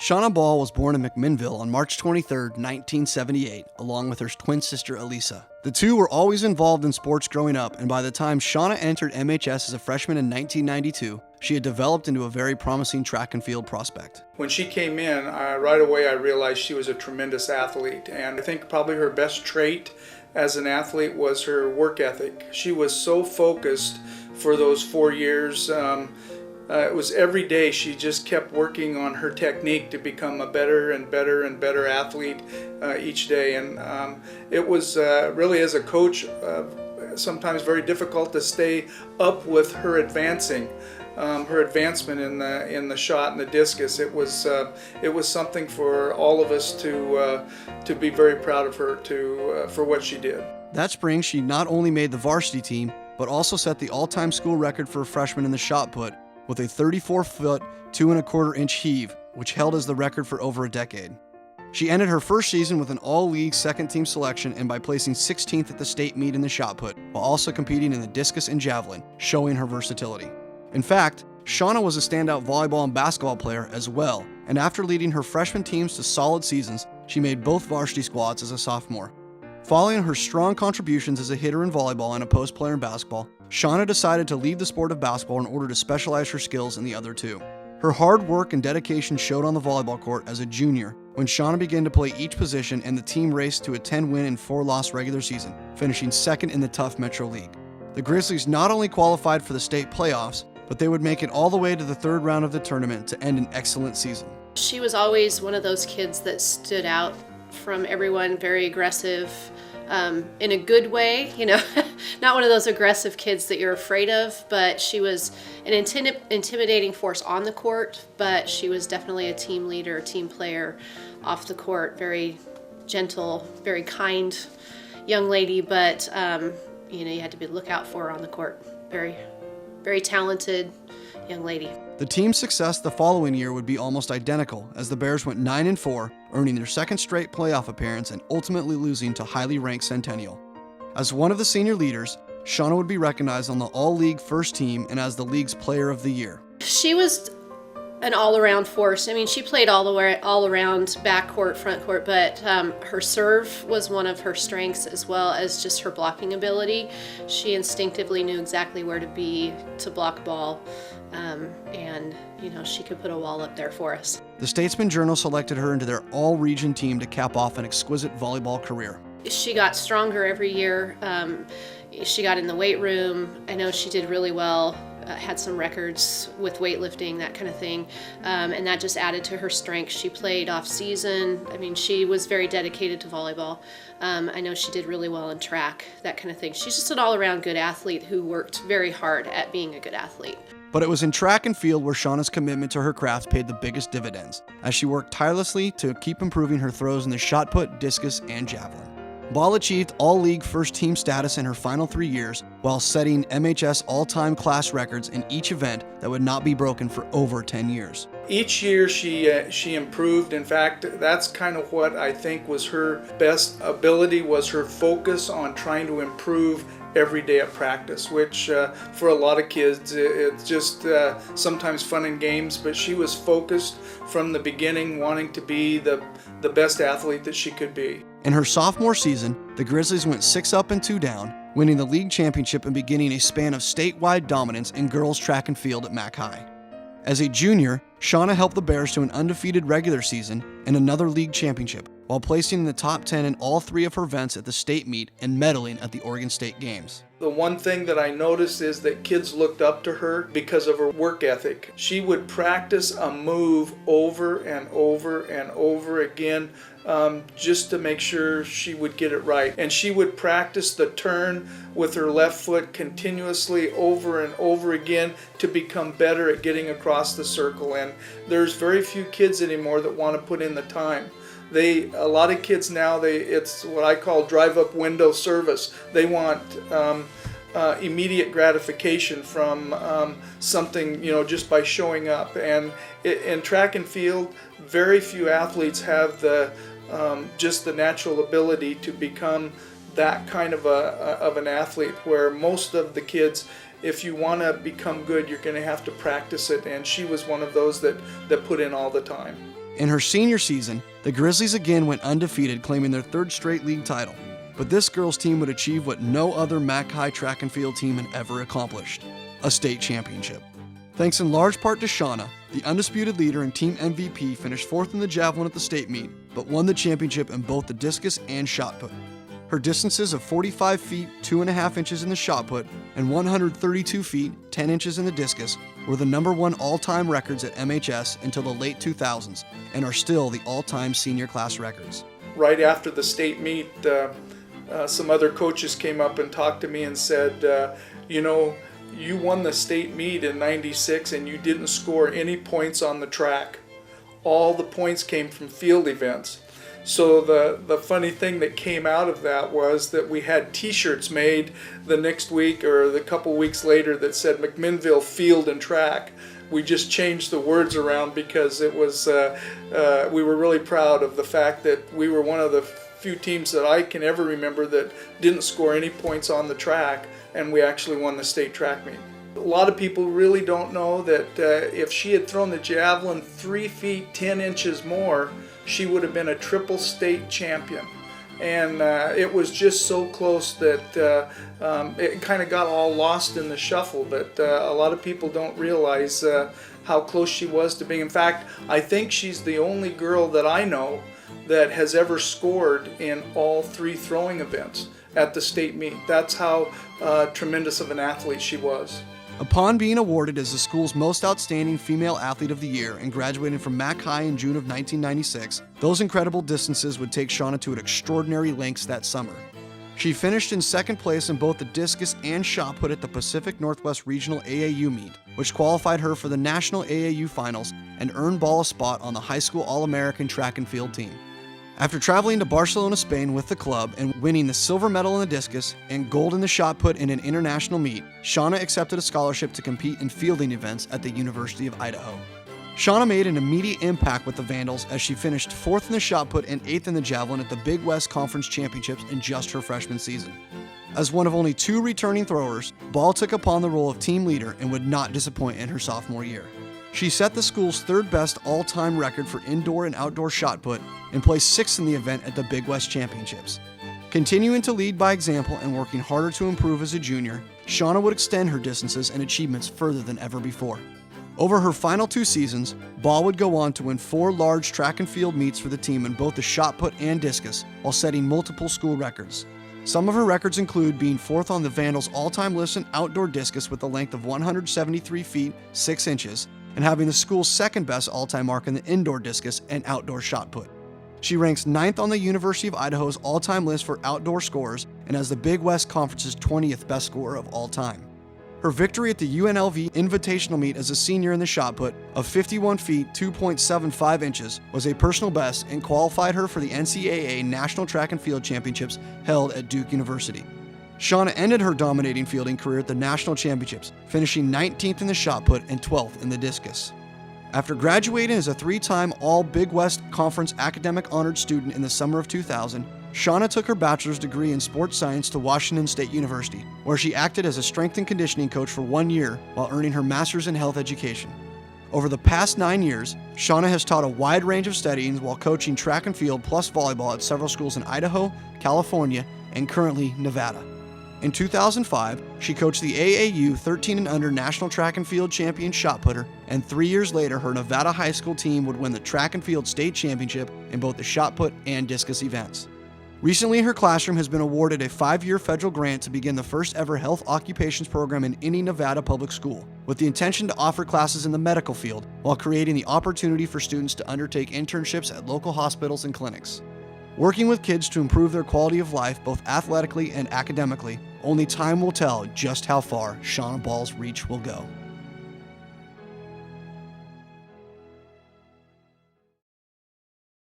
Shana Ball was born in McMinnville on March 23, 1978, along with her twin sister Elisa. The two were always involved in sports growing up, and by the time Shana entered MHS as a freshman in 1992, she had developed into a very promising track and field prospect. When she came in, right away I realized she was a tremendous athlete, and I think probably her best trait as an athlete was her work ethic. She was so focused for those 4 years. It was every day she just kept working on her technique to become a better and better and better athlete each day. And it was really, as a coach, sometimes very difficult to stay up with her advancement in the shot and the discus. It was something for all of us to be very proud of her for what she did. That spring, she not only made the varsity team, but also set the all-time school record for a freshman in the shot put, with a 34-foot, 2¼ heave, which held as the record for over a decade. She ended her first season with an all-league second-team selection and by placing 16th at the state meet in the shot put, while also competing in the discus and javelin, showing her versatility. In fact, Shana was a standout volleyball and basketball player as well, and after leading her freshman teams to solid seasons, she made both varsity squads as a sophomore. Following her strong contributions as a hitter in volleyball and a post player in basketball, Shana decided to leave the sport of basketball in order to specialize her skills in the other two. Her hard work and dedication showed on the volleyball court as a junior when Shana began to play each position and the team raced to a 10-win and 4-loss regular season, finishing second in the Tough Metro League. The Grizzlies not only qualified for the state playoffs, but they would make it all the way to the third round of the tournament to end an excellent season. She was always one of those kids that stood out from everyone, very aggressive, in a good way, not one of those aggressive kids that you're afraid of, but she was an intimidating force on the court, but she was definitely a team leader, a team player off the court, very gentle, very kind young lady, but you had to be look out for her on the court. Very, very talented young lady. The team's success the following year would be almost identical, as the Bears went 9-4, earning their second straight playoff appearance and ultimately losing to highly ranked Centennial. As one of the senior leaders, Shana would be recognized on the All-League first team and as the league's Player of the Year. She was an all-around force. I mean, she played all around, back court, front court, but her serve was one of her strengths, as well as just her blocking ability. She instinctively knew exactly where to be to block a ball, and she could put a wall up there for us. The Statesman Journal selected her into their all-region team to cap off an exquisite volleyball career. She got stronger every year. She got in the weight room. I know she did really well. Had some records with weightlifting, that kind of thing, and that just added to her strength. She played off season. I mean, she was very dedicated to volleyball. I know she did really well in track, that kind of thing. She's just an all-around good athlete who worked very hard at being a good athlete. But it was in track and field where Shana's commitment to her craft paid the biggest dividends, as she worked tirelessly to keep improving her throws in the shot put, discus, and javelin. Ball achieved all-league first-team status in her final 3 years, while setting MHS all-time class records in each event that would not be broken for over 10 years. Each year she improved. In fact, that's kind of what I think was her best ability, was her focus on trying to improve every day at practice, which for a lot of kids it's just sometimes fun and games, but she was focused from the beginning, wanting to be the best athlete that she could be. In her sophomore season, the Grizzlies went 6 up and 2 down, winning the league championship and beginning a span of statewide dominance in girls track and field at Mac High. As a junior, Shana helped the Bears to an undefeated regular season and another league championship, while placing in the top 10 in all 3 of her events at the state meet and medaling at the Oregon State Games. The one thing that I noticed is that kids looked up to her because of her work ethic. She would practice a move over and over and over again, just to make sure she would get it right. And she would practice the turn with her left foot continuously over and over again to become better at getting across the circle. And there's very few kids anymore that want to put in the time. A lot of kids now, it's what I call drive-up window service. They want immediate gratification from something, just by showing up. And in track and field, very few athletes have just the natural ability to become that kind of an athlete, where most of the kids, if you want to become good, you're going to have to practice it. And she was one of those that put in all the time. In her senior season, the Grizzlies again went undefeated, claiming their third straight league title. But this girls' team would achieve what no other MAC High track and field team had ever accomplished: a state championship. Thanks in large part to Shana, the undisputed leader and team MVP finished fourth in the javelin at the state meet, but won the championship in both the discus and shot put. Her distances of 45 feet 2.5 inches in the shot put and 132 feet 10 inches in the discus were the number one all-time records at MHS until the late 2000s and are still the all-time senior class records. Right after the state meet, some other coaches came up and talked to me and said, you won the state meet in '96 and you didn't score any points on the track. All the points came from field events. So the funny thing that came out of that was that we had t-shirts made the next week or the couple weeks later that said McMinnville Field and Track. We just changed the words around because it was we were really proud of the fact that we were one of the few teams that I can ever remember that didn't score any points on the track, and we actually won the state track meet. A lot of people really don't know that if she had thrown the javelin 3 feet 10 inches more, she would have been a triple state champion. And it was just so close that it kind of got all lost in the shuffle, but a lot of people don't realize how close she was to being. In fact, I think she's the only girl that I know that has ever scored in all 3 throwing events at the state meet. That's how tremendous of an athlete she was. Upon being awarded as the school's most outstanding female athlete of the year and graduating from MAC High in June of 1996, those incredible distances would take Shana to extraordinary lengths that summer. She finished in second place in both the discus and shot put at the Pacific Northwest Regional AAU meet, which qualified her for the National AAU Finals and earned Ball a spot on the high school All-American track and field team. After traveling to Barcelona, Spain with the club and winning the silver medal in the discus and gold in the shot put in an international meet, Shana accepted a scholarship to compete in fielding events at the University of Idaho. Shana made an immediate impact with the Vandals as she finished 4th in the shot put and 8th in the javelin at the Big West Conference Championships in just her freshman season. As one of only 2 returning throwers, Ball took upon the role of team leader and would not disappoint in her sophomore year. She set the school's third best all-time record for indoor and outdoor shot put and placed 6th in the event at the Big West Championships. Continuing to lead by example and working harder to improve as a junior, Shana would extend her distances and achievements further than ever before. Over her final 2 seasons, Ball would go on to win 4 large track and field meets for the team in both the shot put and discus, while setting multiple school records. Some of her records include being 4th on the Vandals' all-time list in outdoor discus with a length of 173 feet 6 inches, and having the school's second best all-time mark in the indoor discus and outdoor shot put. She ranks 9th on the University of Idaho's all-time list for outdoor scores and has the Big West Conference's 20th best scorer of all time. Her victory at the UNLV Invitational Meet as a senior in the shot put of 51 feet 2.75 inches was a personal best and qualified her for the NCAA National Track and Field Championships held at Duke University. Shana ended her dominating fielding career at the National Championships, finishing 19th in the shot put and 12th in the discus. After graduating as a 3-time All-Big West Conference academic honored student in the summer of 2000, Shana took her bachelor's degree in sports science to Washington State University, where she acted as a strength and conditioning coach for 1 year while earning her master's in health education. Over the past 9 years, Shana has taught a wide range of studyings while coaching track and field plus volleyball at several schools in Idaho, California, and currently Nevada. In 2005, she coached the AAU 13 and under National Track and Field Champion shot putter, and 3 years later, her Nevada high school team would win the track and field state championship in both the shot put and discus events. Recently, her classroom has been awarded a 5-year federal grant to begin the first ever health occupations program in any Nevada public school, with the intention to offer classes in the medical field while creating the opportunity for students to undertake internships at local hospitals and clinics. Working with kids to improve their quality of life both athletically and academically, only time will tell just how far Shana Ball's reach will go.